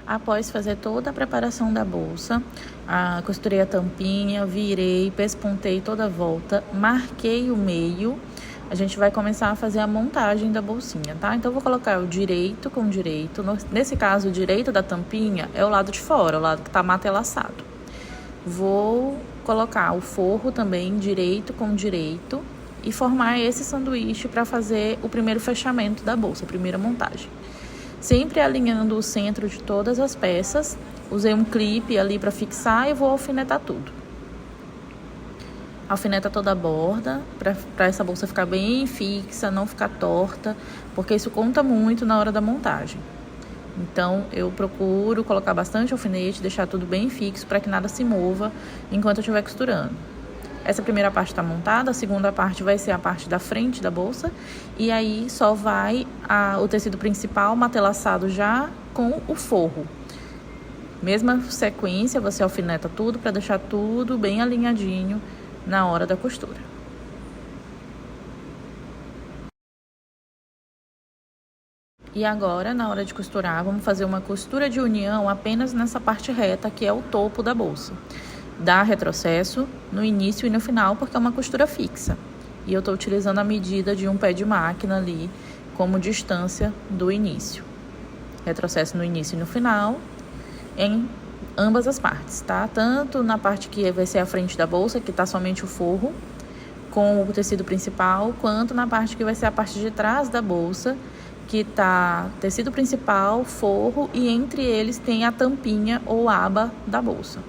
Após fazer toda a preparação da bolsa, costurei a tampinha, virei, pespontei toda a volta, marquei o meio, a gente vai começar a fazer a montagem da bolsinha, tá? Então, eu vou colocar o direito com direito. Nesse caso, o direito da tampinha é o lado de fora, o lado que tá matelaçado. Vou colocar o forro também direito com direito e formar esse sanduíche para fazer o primeiro fechamento da bolsa, a primeira montagem. Sempre alinhando o centro de todas as peças. Usei um clipe ali para fixar e vou alfinetar tudo. Alfineta toda a borda para essa bolsa ficar bem fixa, não ficar torta, porque isso conta muito na hora da montagem. Então, eu procuro colocar bastante alfinete, deixar tudo bem fixo para que nada se mova enquanto eu estiver costurando. Essa primeira parte está montada, a segunda parte vai ser a parte da frente da bolsa. E aí, só vai o tecido principal matelaçado já com o forro. Mesma sequência, você alfineta tudo para deixar tudo bem alinhadinho na hora da costura. E agora, na hora de costurar, vamos fazer uma costura de união apenas nessa parte reta, que é o topo da bolsa. Dá retrocesso no início e no final, porque é uma costura fixa. E eu estou utilizando a medida de um pé de máquina ali, como distância do início. Retrocesso no início e no final, em ambas as partes, tá? Tanto na parte que vai ser a frente da bolsa, que tá somente o forro, com o tecido principal, quanto na parte que vai ser a parte de trás da bolsa, que tá tecido principal, forro e entre eles tem a tampinha ou aba da bolsa.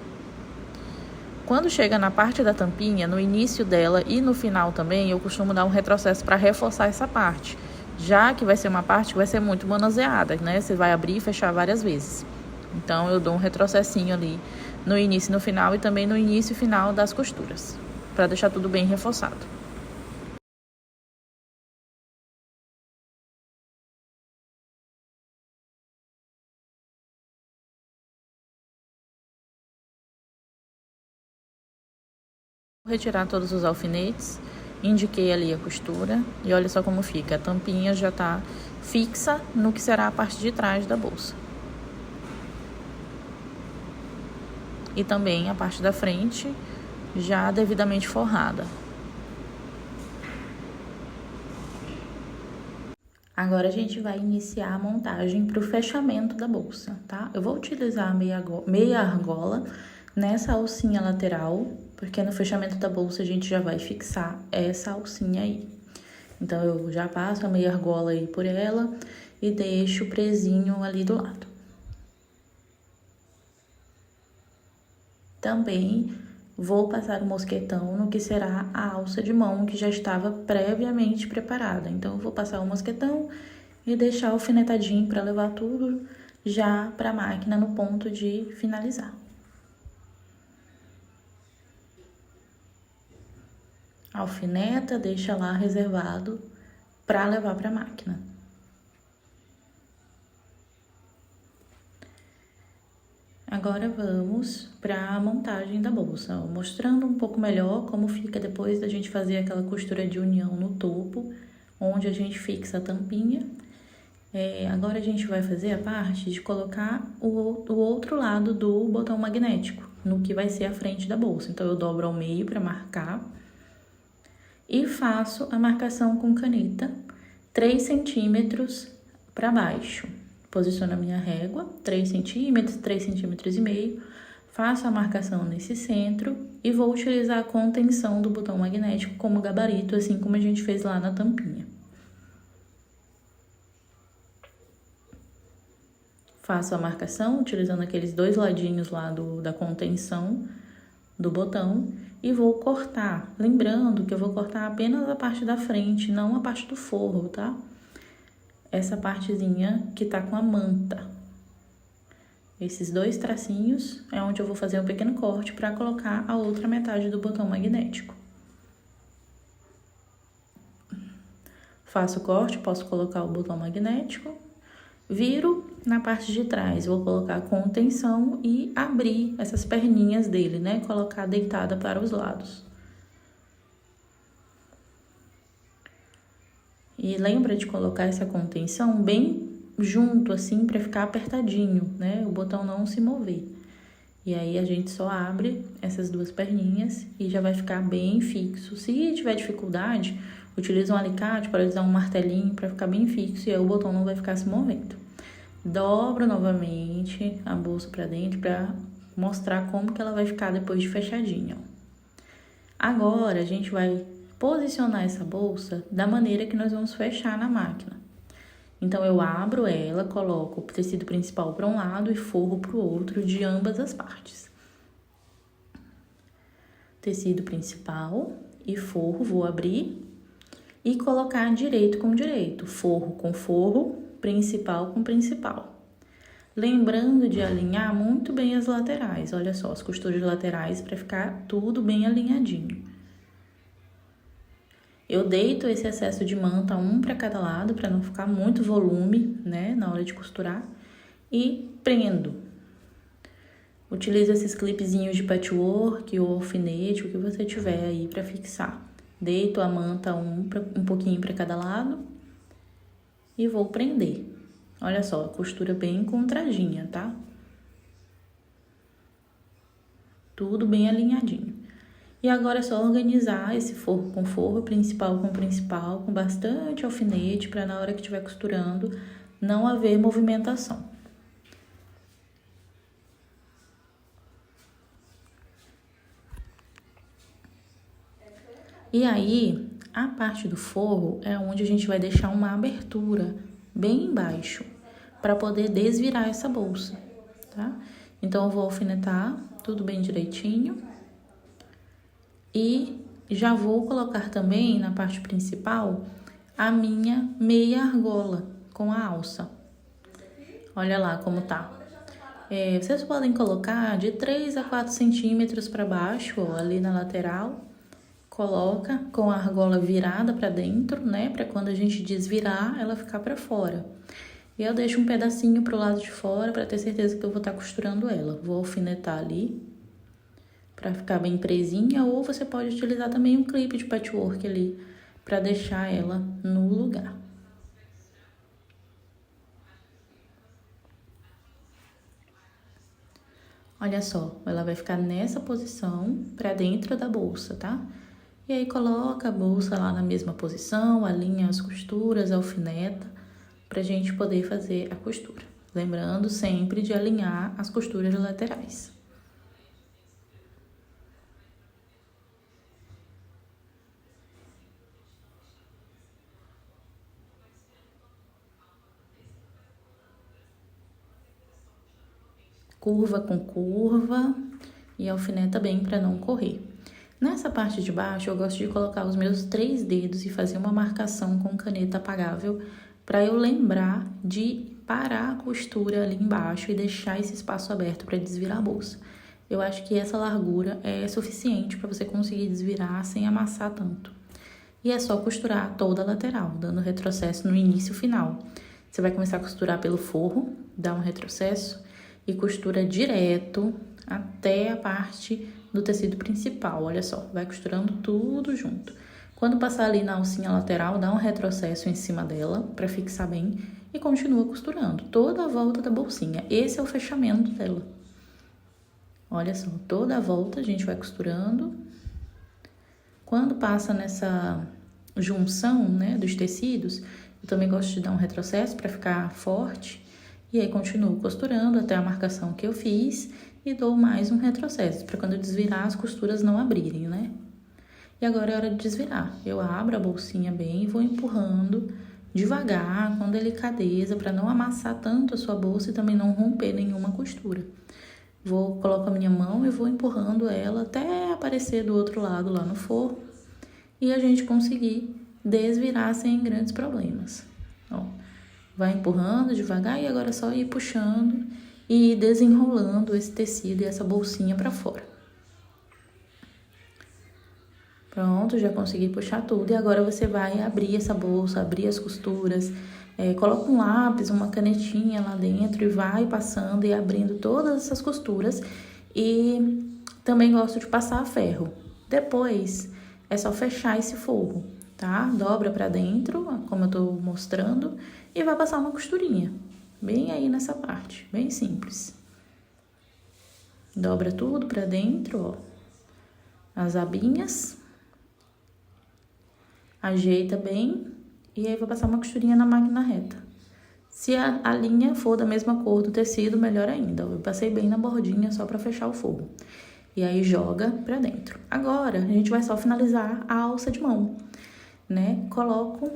Quando chega na parte da tampinha, no início dela e no final também, eu costumo dar um retrocesso para reforçar essa parte, já que vai ser uma parte que vai ser muito manuseada, né? Você vai abrir e fechar várias vezes. Então, eu dou um retrocessinho ali no início e no final e também no início e final das costuras, para deixar tudo bem reforçado. Vou retirar todos os alfinetes, indiquei ali a costura e olha só como fica. A tampinha já tá fixa no que será a parte de trás da bolsa. E também a parte da frente já devidamente forrada. Agora a gente vai iniciar a montagem para o fechamento da bolsa, tá? Eu vou utilizar a meia argola nessa alcinha lateral, porque no fechamento da bolsa a gente já vai fixar essa alcinha aí. Então, eu já passo a meia argola aí por ela e deixo o presinho ali do lado. Também vou passar o mosquetão no que será a alça de mão, que já estava previamente preparada. Então, eu vou passar o mosquetão e deixar alfinetadinho para levar tudo já para a máquina no ponto de finalizar. Alfineta, deixa lá reservado para levar para a máquina. Agora vamos para a montagem da bolsa, mostrando um pouco melhor como fica depois da gente fazer aquela costura de união no topo, onde a gente fixa a tampinha. Agora a gente vai fazer a parte de colocar o outro lado do botão magnético, no que vai ser a frente da bolsa. Então, eu dobro ao meio para marcar e faço a marcação com caneta 3 centímetros para baixo. Posiciono a minha régua, 3 centímetros, 3,5 centímetros, faço a marcação nesse centro e vou utilizar a contenção do botão magnético como gabarito, assim como a gente fez lá na tampinha. Faço a marcação utilizando aqueles dois ladinhos lá da contenção do botão e vou cortar. Lembrando que eu vou cortar apenas a parte da frente, não a parte do forro, tá? Essa partezinha que tá com a manta. Esses dois tracinhos é onde eu vou fazer um pequeno corte para colocar a outra metade do botão magnético. Faço o corte, posso colocar o botão magnético, viro na parte de trás, vou colocar a contenção e abrir essas perninhas dele, né? Colocar deitada para os lados. E lembra de colocar essa contenção bem junto assim para ficar apertadinho, né? O botão não se mover. E aí a gente só abre essas duas perninhas e já vai ficar bem fixo. Se tiver dificuldade, utiliza um alicate para usar um martelinho para ficar bem fixo e aí o botão não vai ficar se movendo. Dobro novamente a bolsa para dentro para mostrar como que ela vai ficar depois de fechadinha. Agora a gente vai posicionar essa bolsa da maneira que nós vamos fechar na máquina. Então, eu abro ela, coloco o tecido principal para um lado e forro para o outro de ambas as partes. Tecido principal e forro, vou abrir e colocar direito com direito, forro com forro, principal com principal. Lembrando de alinhar muito bem as laterais, olha só, as costuras laterais para ficar tudo bem alinhadinho. Eu deito esse excesso de manta um para cada lado, para não ficar muito volume, né, na hora de costurar. E prendo. Utilizo esses clipezinhos de patchwork ou alfinete, o que você tiver aí para fixar. Deito a manta um pouquinho para cada lado e vou prender. Olha só, a costura bem contradinha, tá? Tudo bem alinhadinho. E agora é só organizar esse forro com forro, principal com principal, com bastante alfinete, para na hora que estiver costurando não haver movimentação. E aí, a parte do forro é onde a gente vai deixar uma abertura bem embaixo, para poder desvirar essa bolsa, tá? Então, eu vou alfinetar tudo bem direitinho. E já vou colocar também na parte principal a minha meia argola com a alça. Olha lá como tá. Vocês podem colocar de 3 a 4 centímetros para baixo, ó, ali na lateral. Coloca com a argola virada para dentro, né? Para quando a gente desvirar, ela ficar para fora. E eu deixo um pedacinho pro lado de fora para ter certeza que eu vou estar costurando ela. Vou alfinetar ali para ficar bem presinha, ou você pode utilizar também um clipe de patchwork ali para deixar ela no lugar. Olha só, ela vai ficar nessa posição para dentro da bolsa, tá? E aí coloca a bolsa lá na mesma posição, alinha as costuras, alfineta, pra gente poder fazer a costura. Lembrando sempre de alinhar as costuras laterais. Curva com curva e alfineta bem para não correr. Nessa parte de baixo, eu gosto de colocar os meus 3 dedos e fazer uma marcação com caneta apagável para eu lembrar de parar a costura ali embaixo e deixar esse espaço aberto para desvirar a bolsa. Eu acho que essa largura é suficiente para você conseguir desvirar sem amassar tanto. E é só costurar toda a lateral, dando retrocesso no início e final. Você vai começar a costurar pelo forro, dá um retrocesso e costura direto até a parte do tecido principal. Olha só, vai costurando tudo junto. Quando passar ali na alcinha lateral, dá um retrocesso em cima dela para fixar bem e continua costurando toda a volta da bolsinha. Esse é o fechamento dela. Olha só, toda a volta a gente vai costurando. Quando passa nessa junção, né, dos tecidos, eu também gosto de dar um retrocesso para ficar forte. E aí, continuo costurando até a marcação que eu fiz e dou mais um retrocesso, para quando eu desvirar as costuras não abrirem, né? E agora é hora de desvirar. Eu abro a bolsinha bem e vou empurrando devagar, com delicadeza, para não amassar tanto a sua bolsa e também não romper nenhuma costura. Coloco a minha mão e vou empurrando ela até aparecer do outro lado lá no forro e a gente conseguir desvirar sem grandes problemas. Ó. Vai empurrando devagar e agora é só ir puxando e desenrolando esse tecido e essa bolsinha para fora. Pronto, já consegui puxar tudo e agora você vai abrir essa bolsa, abrir as costuras, coloca um lápis, uma canetinha lá dentro e vai passando e abrindo todas essas costuras. E também gosto de passar a ferro. Depois é só fechar esse forro. tá? Dobra pra dentro, como eu tô mostrando, e vai passar uma costurinha, bem aí nessa parte, bem simples. Dobra tudo pra dentro, ó, as abinhas, ajeita bem, e aí vai passar uma costurinha na máquina reta. Se a linha for da mesma cor do tecido, melhor ainda. Eu passei bem na bordinha só pra fechar o forro. E aí joga pra dentro. Agora, a gente vai só finalizar a alça de mão, né? Coloco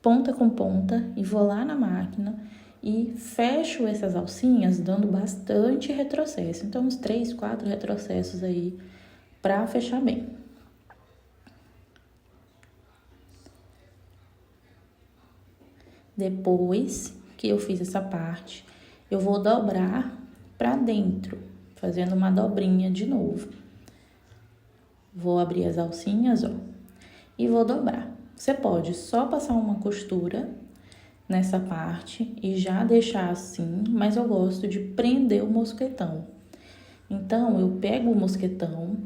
ponta com ponta e vou lá na máquina e fecho essas alcinhas dando bastante retrocesso. Então, uns 3, 4 retrocessos aí pra fechar bem. Depois que eu fiz essa parte, eu vou dobrar pra dentro, fazendo uma dobrinha de novo. Vou abrir as alcinhas, ó, e vou dobrar. Você pode só passar uma costura nessa parte e já deixar assim, mas eu gosto de prender o mosquetão. Então, eu pego o mosquetão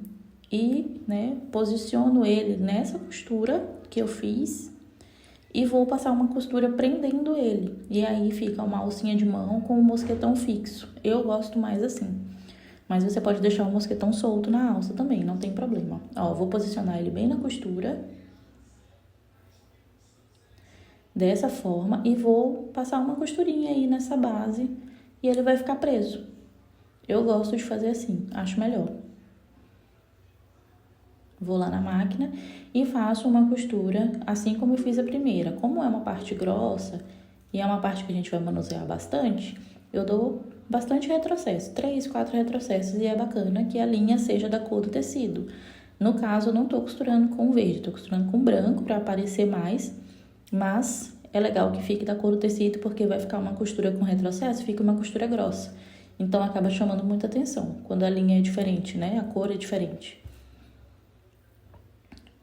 e, né, posiciono ele nessa costura que eu fiz e vou passar uma costura prendendo ele. E aí fica uma alcinha de mão com o mosquetão fixo. Eu gosto mais assim. Mas você pode deixar o mosquetão solto na alça também, não tem problema. Ó, vou posicionar ele bem na costura. Dessa forma. E vou passar uma costurinha aí nessa base. E ele vai ficar preso. Eu gosto de fazer assim, acho melhor. Vou lá na máquina e faço uma costura assim como eu fiz a primeira. Como é uma parte grossa e é uma parte que a gente vai manusear bastante, eu dou bastante retrocesso, 3, 4 retrocessos, e é bacana que a linha seja da cor do tecido. No caso, eu não tô costurando com verde, tô costurando com branco para aparecer mais, mas é legal que fique da cor do tecido porque vai ficar uma costura com retrocesso, fica uma costura grossa. Então, acaba chamando muita atenção quando a linha é diferente, né? A cor é diferente.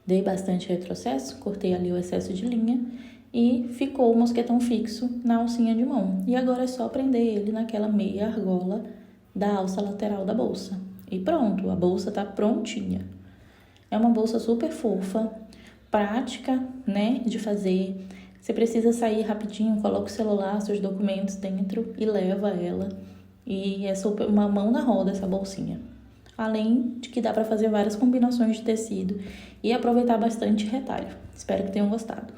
Dei bastante retrocesso, cortei ali o excesso de linha e ficou o mosquetão fixo na alcinha de mão. E agora é só prender ele naquela meia argola da alça lateral da bolsa. E pronto, a bolsa tá prontinha. É uma bolsa super fofa, prática, né, de fazer. Você precisa sair rapidinho, coloca o celular, seus documentos dentro e leva ela. E é super uma mão na roda essa bolsinha. Além de que dá para fazer várias combinações de tecido e aproveitar bastante retalho. Espero que tenham gostado.